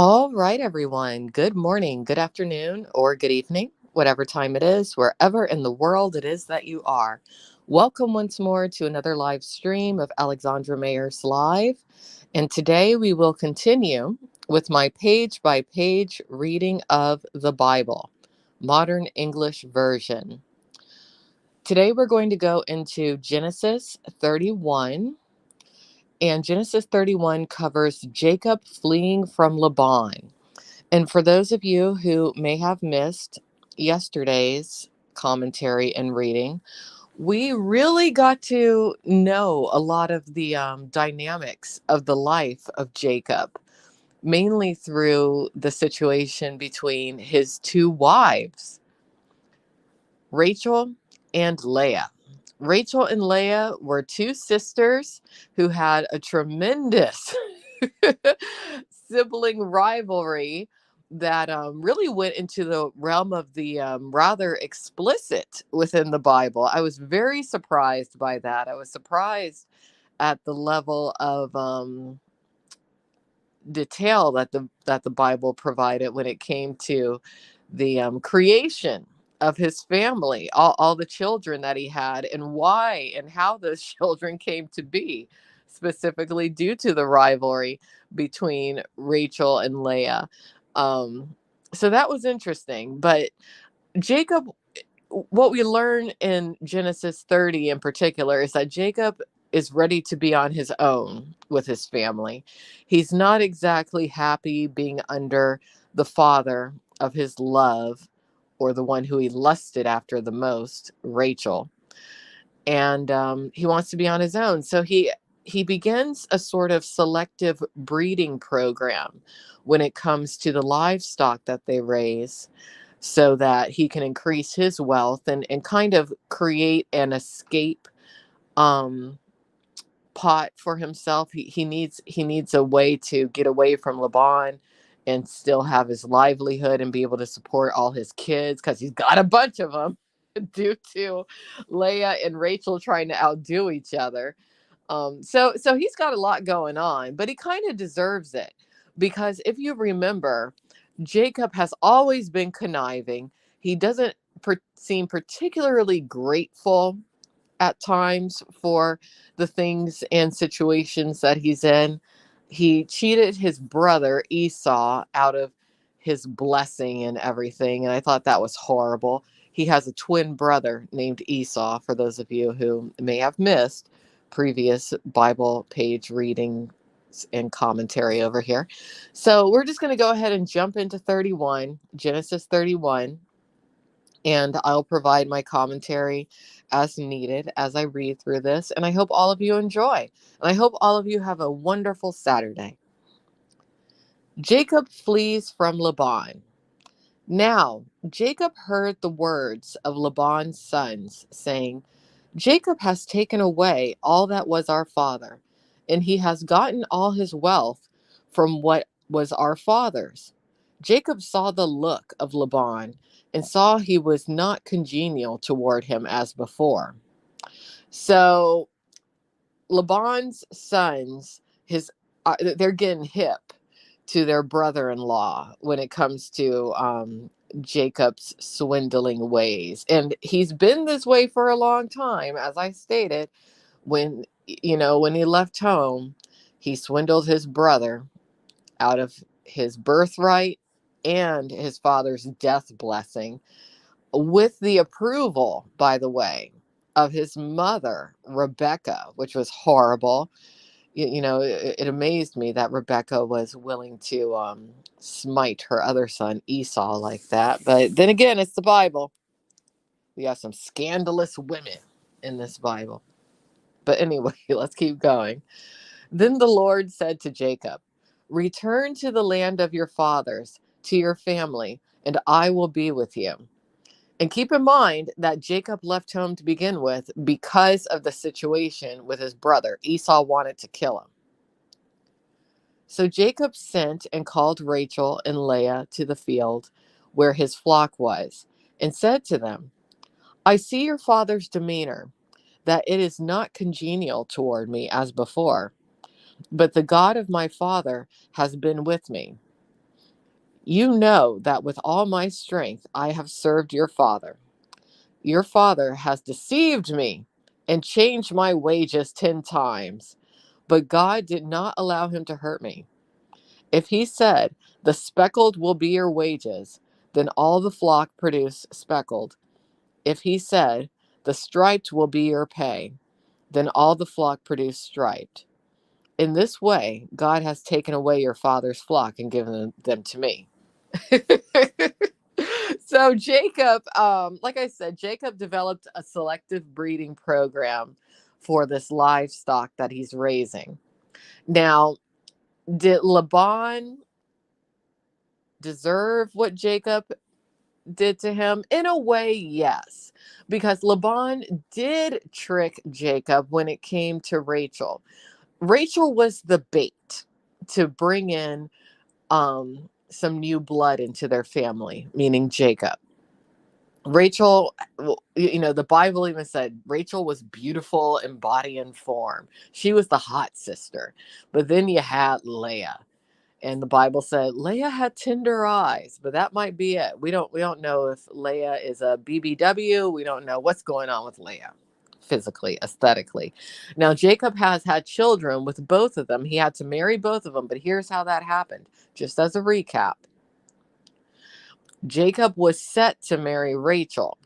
All right, everyone. Good morning, good afternoon, or good evening, whatever time it is, wherever in the world it is that you are. Welcome once more to another live stream of Alexandra Mayer's Live. And today we will continue with my page by page reading of the Bible, Modern English Version. Today we're going to go into Genesis 31. And Genesis 31 covers Jacob fleeing from Laban. And for those of you who may have missed yesterday's commentary and reading, we really got to know a lot of the dynamics of the life of Jacob, mainly through the situation between his two wives, Rachel and Leah. Rachel and Leah were two sisters who had a tremendous sibling rivalry that really went into the realm of the rather explicit within the Bible. I was very surprised by that. I was surprised at the level of detail that the Bible provided when it came to the creation of his family, all the children that he had, and why and how those children came to be, specifically due to the rivalry between Rachel and Leah. Um, so that was interesting. But Jacob, what we learn in Genesis 30 in particular is that Jacob is ready to be on his own with his family. He's not exactly happy being under the father of his love, or the one who he lusted after the most, Rachel. And he wants to be on his own. So he begins a sort of selective breeding program when it comes to the livestock that they raise, so that he can increase his wealth and kind of create an escape um, pot for himself. He needs a way to get away from Laban and still have his livelihood and be able to support all his kids, because he's got a bunch of them due to Leah and Rachel trying to outdo each other. So he's got a lot going on, but he kind of deserves it, because if you remember, Jacob has always been conniving. He doesn't seem particularly grateful at times for the things and situations that he's in. He cheated his brother Esau out of his blessing and everything, and I thought that was horrible. He has a twin brother named Esau, for those of you who may have missed previous Bible page readings and commentary over here. So we're just going to go ahead and jump into 31, Genesis 31, and I'll provide my commentary as needed as I read through this. And I hope all of you enjoy. And I hope all of you have a wonderful Saturday. Jacob flees from Laban. Now, Jacob heard the words of Laban's sons, saying, Jacob has taken away all that was our father, and he has gotten all his wealth from what was our father's. Jacob saw the look of Laban and saw he was not congenial toward him as before. So Laban's sons, they're getting hip to their brother-in-law when it comes to Jacob's swindling ways. And he's been this way for a long time, as I stated. When he left home, he swindled his brother out of his birthright and his father's death blessing, with the approval, by the way, of his mother, Rebecca, which was horrible. It amazed me that Rebecca was willing to smite her other son Esau like that. But then again, it's the Bible. We have some scandalous women in this Bible. But anyway, let's keep going. Then the Lord said to Jacob, Return to the land of your fathers, to your family, and I will be with you. And keep in mind that Jacob left home to begin with because of the situation with his brother. Esau wanted to kill him. So Jacob sent and called Rachel and Leah to the field where his flock was, and said to them, I see your father's demeanor, that it is not congenial toward me as before, but the God of my father has been with me. You know that with all my strength I have served your father. Your father has deceived me and changed my wages 10 times, but God did not allow him to hurt me. If he said, the speckled will be your wages, then all the flock produce speckled. If he said, the striped will be your pay, then all the flock produce striped. In this way, God has taken away your father's flock and given them to me. So Jacob, like I said, Jacob developed a selective breeding program for this livestock that he's raising. Now, did Laban deserve what Jacob did to him? In a way, yes, because Laban did trick Jacob when it came to Rachel. Rachel was the bait to bring in some new blood into their family, meaning Jacob. Rachel, the Bible even said Rachel was beautiful in body and form. She was the hot sister. But then you had Leah. And the Bible said Leah had tender eyes, but that might be it. We don't know if Leah is a BBW. We don't know what's going on with Leah physically, aesthetically. Now Jacob has had children with both of them. He had to marry both of them, but here's how that happened. Just as a recap, Jacob was set to marry Rachel,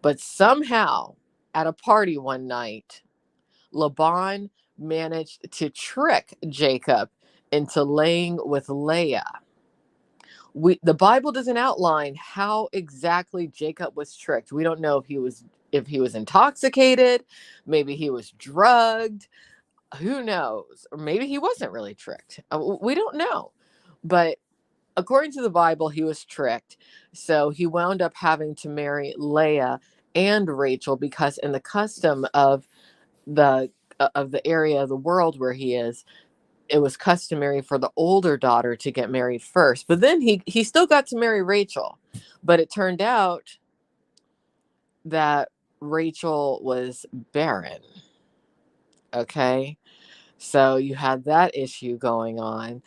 but somehow at a party one night, Laban managed to trick Jacob into laying with Leah. The Bible doesn't outline how exactly Jacob was tricked. We don't know if he was intoxicated, maybe he was drugged, who knows? Or maybe he wasn't really tricked. We don't know. But according to the Bible, he was tricked. So he wound up having to marry Leah and Rachel because in the custom the of the area of the world where he is, it was customary for the older daughter to get married first. But then he still got to marry Rachel. But it turned out that Rachel was barren. Okay. So you had that issue going on.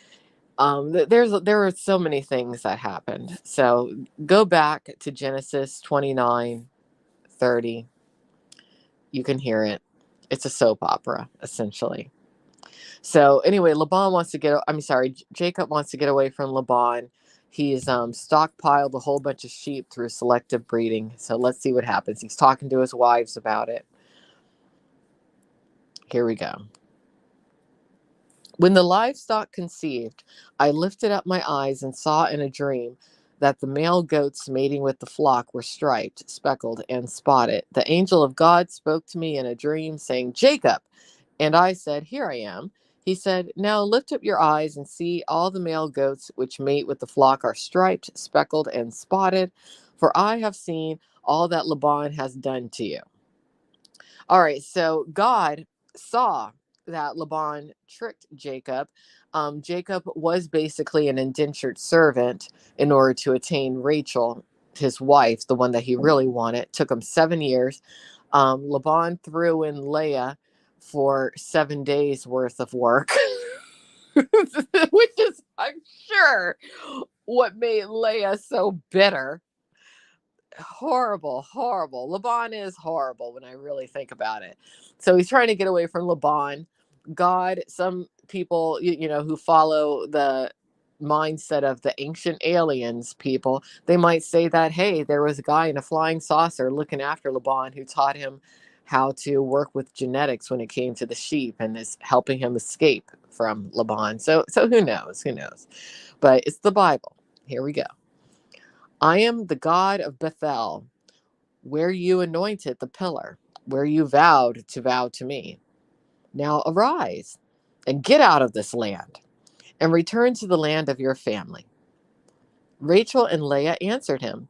There were so many things that happened. So go back to Genesis 29:30. You can hear it. It's a soap opera, essentially. So anyway, Jacob wants to get away from Laban. He's stockpiled a whole bunch of sheep through selective breeding. So let's see what happens. He's talking to his wives about it. Here we go. When the livestock conceived, I lifted up my eyes and saw in a dream that the male goats mating with the flock were striped, speckled, and spotted. The angel of God spoke to me in a dream, saying, Jacob. And I said, Here I am. He said, Now lift up your eyes and see all the male goats which mate with the flock are striped, speckled, and spotted, for I have seen all that Laban has done to you. All right, so God saw that Laban tricked Jacob. Jacob was basically an indentured servant in order to attain Rachel, his wife, the one that he really wanted. It took him 7 years. Laban threw in Leah for 7 days worth of work, which is, I'm sure, what made Leah so bitter. Horrible, horrible. Laban is horrible when I really think about it. So he's trying to get away from Laban. God, some people, who follow the mindset of the ancient aliens people, they might say that, hey, there was a guy in a flying saucer looking after Laban who taught him how to work with genetics when it came to the sheep and is helping him escape from Laban. So who knows? Who knows? But it's the Bible. Here we go. I am the God of Bethel, where you anointed the pillar, where you vowed to vow to me. Now arise and get out of this land and return to the land of your family. Rachel and Leah answered him,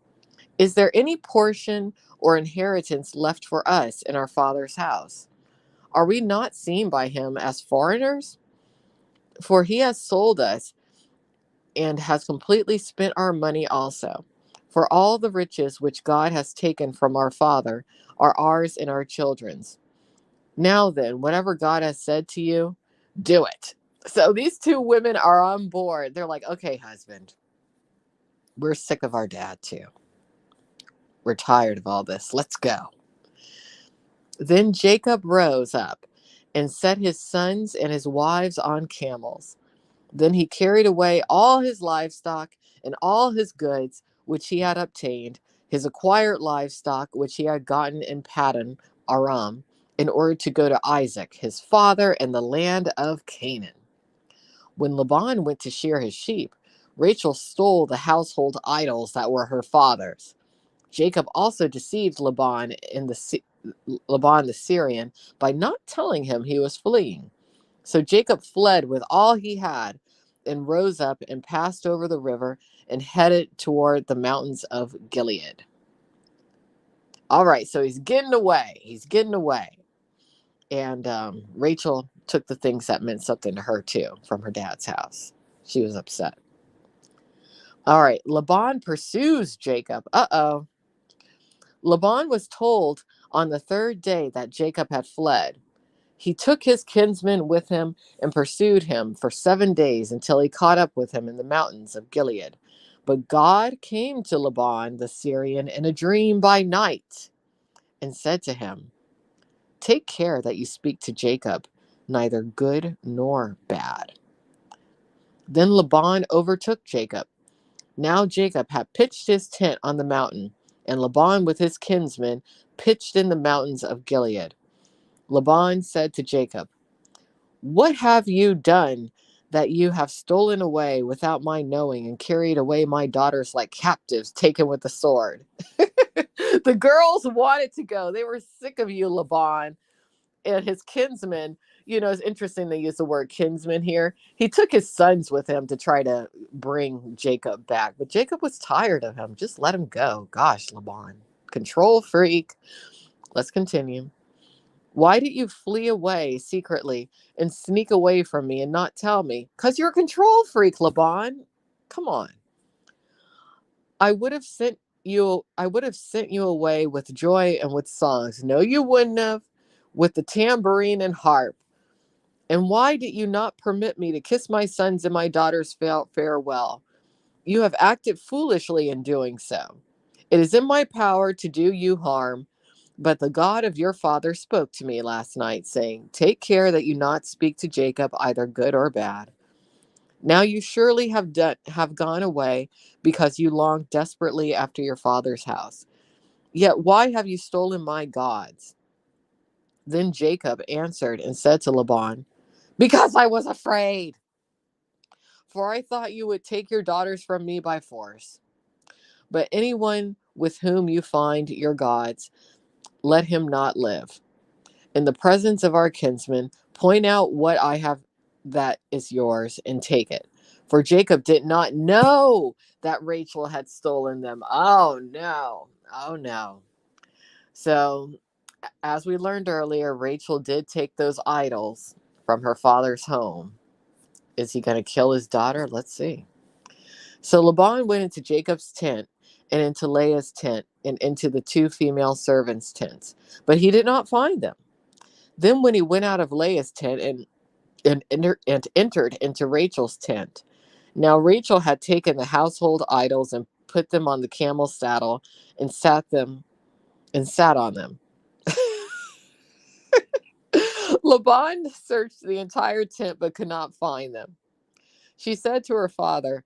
Is there any portion or inheritance left for us in our father's house? Are we not seen by him as foreigners? For he has sold us and has completely spent our money also. For all the riches which God has taken from our father are ours and our children's. Now then, whatever God has said to you, do it. So these two women are on board. They're like, okay, husband, We're sick of our dad too. We're tired of all this. Let's go. Then Jacob rose up and set his sons and his wives on camels. Then he carried away all his livestock and all his goods which he had obtained, his acquired livestock which he had gotten in Paddan Aram, in order to go to Isaac, his father, in the land of Canaan. When Laban went to shear his sheep, Rachel stole the household idols that were her father's. Jacob also deceived Laban the Syrian by not telling him he was fleeing. So Jacob fled with all he had and rose up and passed over the river and headed toward the mountains of Gilead. All right, so he's getting away. He's getting away. And Rachel took the things that meant something to her too from her dad's house. She was upset. All right, Laban pursues Jacob. Uh-oh. Laban was told on the third day that Jacob had fled. He took his kinsmen with him and pursued him for 7 days until he caught up with him in the mountains of Gilead. But God came to Laban the Syrian in a dream by night and said to him, "Take care that you speak to Jacob, neither good nor bad." Then Laban overtook Jacob. Now Jacob had pitched his tent on the mountain, and Laban with his kinsmen pitched in the mountains of Gilead. Laban said to Jacob, "What have you done that you have stolen away without my knowing and carried away my daughters like captives taken with the sword?" The girls wanted to go. They were sick of you, Laban. And his kinsmen, it's interesting they use the word kinsman here. He took his sons with him to try to bring Jacob back. But Jacob was tired of him. Just let him go. Gosh, Laban. Control freak. Let's continue. "Why did you flee away secretly and sneak away from me and not tell me? Because you're a control freak, Laban. Come on. I would have sent you away with joy and with songs. No, you wouldn't have. With the tambourine and harp. And why did you not permit me to kiss my sons and my daughters farewell? You have acted foolishly in doing so. It is in my power to do you harm, but the God of your father spoke to me last night, saying, 'Take care that you not speak to Jacob either good or bad.' Now you surely have gone away because you long desperately after your father's house. Yet why have you stolen my gods?" Then Jacob answered and said to Laban, "Because I was afraid, for I thought you would take your daughters from me by force. But anyone with whom you find your gods, let him not live. In the presence of our kinsmen, point out what I have that is yours and take it." For Jacob did not know that Rachel had stolen them. Oh no. Oh no. So, as we learned earlier, Rachel did take those idols from her father's home. Is he going to kill his daughter? Let's see. So Laban went into Jacob's tent and into Leah's tent and into the 2 female servants' tents, but he did not find them. Then when he went out of Leah's tent and entered into Rachel's tent, now Rachel had taken the household idols and put them on the camel saddle and sat on them. Laban searched the entire tent but could not find them. She said to her father,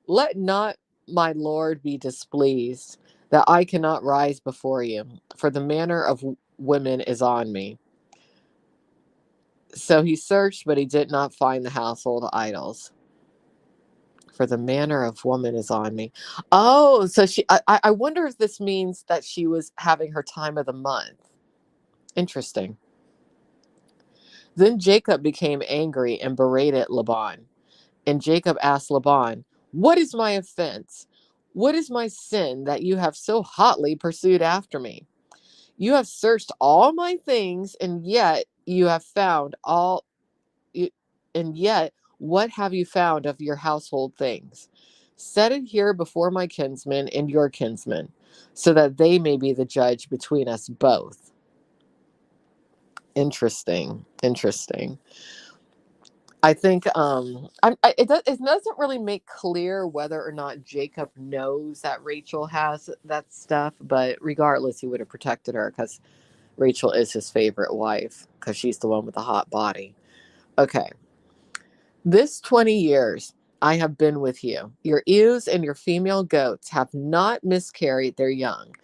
"Let not my lord be displeased that I cannot rise before you, for the manner of women is on me." So he searched, but he did not find the household idols. For the manner of woman is on me. Oh, so I wonder if this means that she was having her time of the month. Interesting. Then Jacob became angry and berated Laban. And Jacob asked Laban, "What is my offense? What is my sin that you have so hotly pursued after me? You have searched all my things, and yet you have found all and yet what have you found of your household things? Set it here before my kinsmen and your kinsmen, so that they may be the judge between us both." Interesting. Interesting. I think it doesn't really make clear whether or not Jacob knows that Rachel has that stuff, but regardless, he would have protected her because Rachel is his favorite wife because she's the one with the hot body. Okay, this 20 years I have been with you. Your ewes and your female goats have not miscarried their young,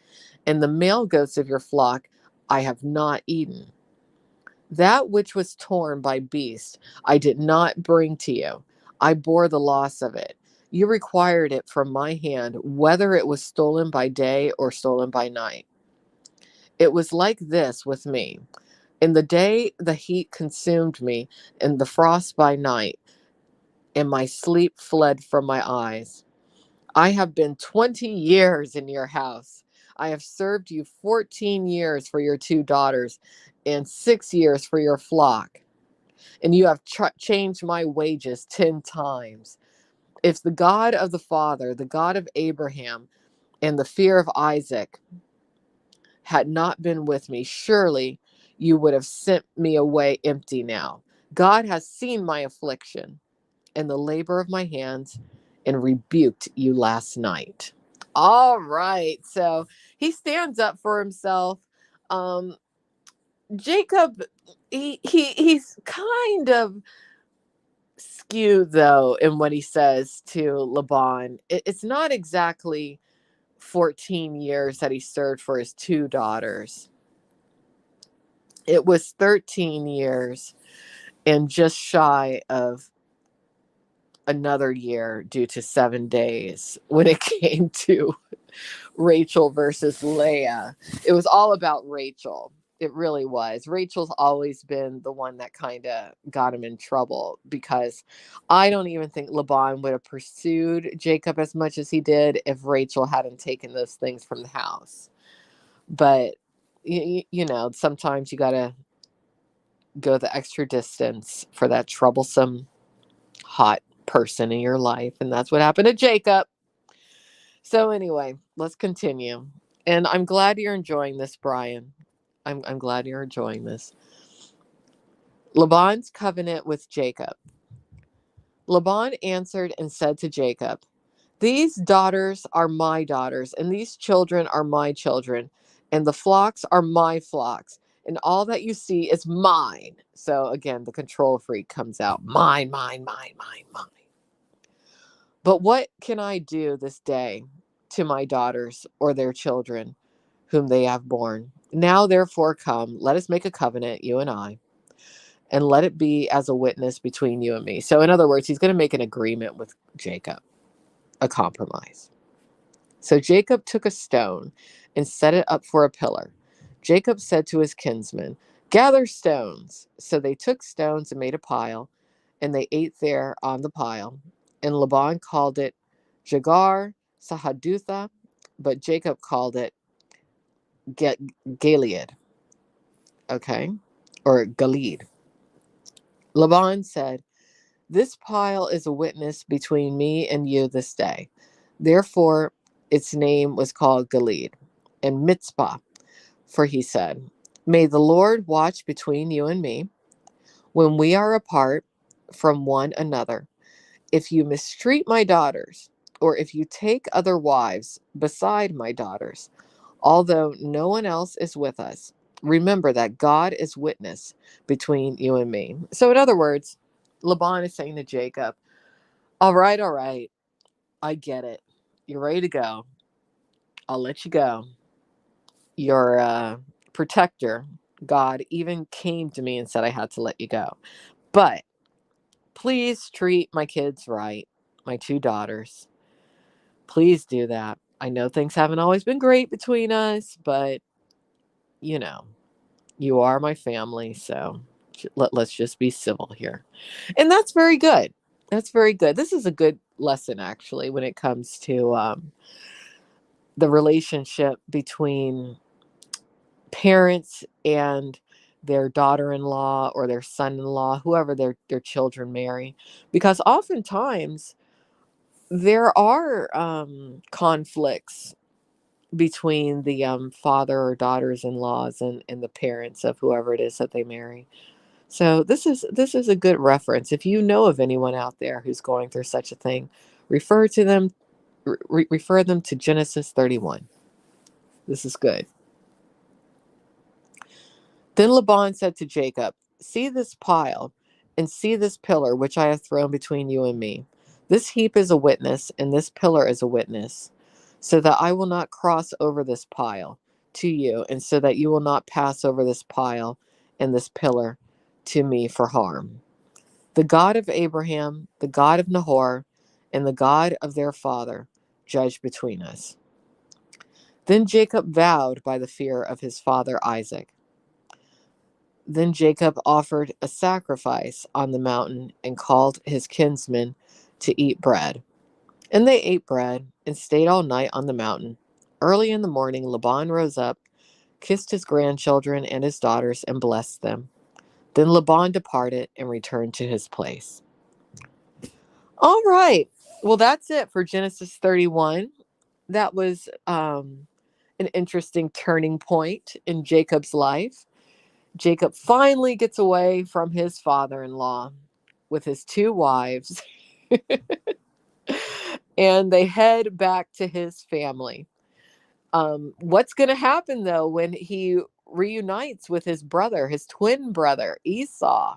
and the male goats of your flock I have not eaten. That which was torn by beast, I did not bring to you. I bore the loss of it. You required it from my hand, whether it was stolen by day or stolen by night. It was like this with me. In the day, the heat consumed me, and the frost by night, and my sleep fled from my eyes. I have been 20 years in your house. I have served you 14 years for your two daughters, and 6 years for your flock. And you have changed my wages 10 times. If the God of the Father, the God of Abraham, and the fear of Isaac had not been with me, surely you would have sent me away empty now. God has seen my affliction and the labor of my hands and rebuked you last night. All right. So he stands up for himself. Um, Jacob, he's kind of skewed though in what he says to Laban. It's not exactly 14 years that he served for his two daughters. It was 13 years and just shy of another year due to 7 days when it came to Rachel versus Leah. It was all about Rachel. It really was. Rachel's always been the one that kind of got him in trouble because I don't even think Laban would have pursued Jacob as much as he did if Rachel hadn't taken those things from the house. But, you know, sometimes you got to go the extra distance for that troublesome, hot person in your life. And that's what happened to Jacob. So, anyway, let's continue. And I'm glad you're enjoying this, Brian. I'm glad you're enjoying this. Laban's covenant with Jacob. Laban answered and said to Jacob, these daughters are my daughters, and these children are my children, and the flocks are my flocks, and all that you see is mine. So again, the control freak comes out. Mine, mine, mine, mine, mine. But what can I do this day to my daughters or their children, whom they have borne? Now, therefore, come, let us make a covenant, you and I, and let it be as a witness between you and me. So, in other words, he's going to make an agreement with Jacob, a compromise. So Jacob took a stone and set it up for a pillar. Jacob said to his kinsmen, gather stones. So they took stones and made a pile, and they ate there on the pile. And Laban called it Jagar Sahadutha, but Jacob called it Gilead, okay, or Gilead. Laban said, this pile is a witness between me and you this day. Therefore, its name was called Gilead. And Mitzpah, for he said, may the Lord watch between you and me when we are apart from one another. If you mistreat my daughters, or if you take other wives beside my daughters, although no one else is with us, remember that God is witness between you and me. So, in other words, Laban is saying to Jacob, all right, I get it. You're ready to go. I'll let you go. Your protector, God, even came to me and said I had to let you go. But please treat my kids right, my two daughters. Please do that. I know things haven't always been great between us, but you know, you are my family, so let's just be civil here. And that's very good. That's very good. This is a good lesson, actually, when it comes to the relationship between parents and their daughter-in-law or their son-in-law, whoever their children marry, because oftentimes there are conflicts between the father or daughters-in-laws and the parents of whoever it is that they marry. So this is a good reference. If you know of anyone out there who's going through such a thing, refer to them refer them to Genesis 31. This is good. Then Laban said to Jacob, "See this pile, and see this pillar which I have thrown between you and me. This heap is a witness, and this pillar is a witness, so that I will not cross over this pile to you, and so that you will not pass over this pile and this pillar to me for harm. The God of Abraham, the God of Nahor, and the God of their father, judge between us." Then Jacob vowed by the fear of his father Isaac. Then Jacob offered a sacrifice on the mountain and called his kinsmen to eat bread. And they ate bread and stayed all night on the mountain. Early in the morning, Laban rose up, kissed his grandchildren and his daughters, and blessed them. Then Laban departed and returned to his place. All right. Well, that's it for Genesis 31. That was an interesting turning point in Jacob's life. Jacob finally gets away from his father in law with his two wives, and they head back to his family. What's going to happen, though, when he reunites with his brother, his twin brother, Esau,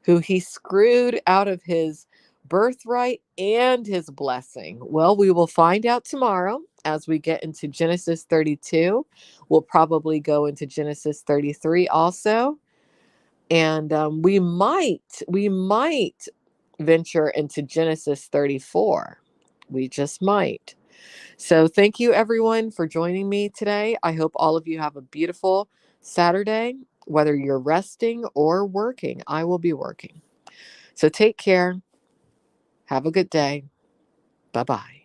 who he screwed out of his birthright and his blessing? Well, we will find out tomorrow as we get into Genesis 32. We'll probably go into Genesis 33 also. And we might venture into Genesis 34. We just might. So thank you everyone for joining me today. I hope all of you have a beautiful Saturday, whether you're resting or working. I will be working. So take care. Have a good day. Bye-bye.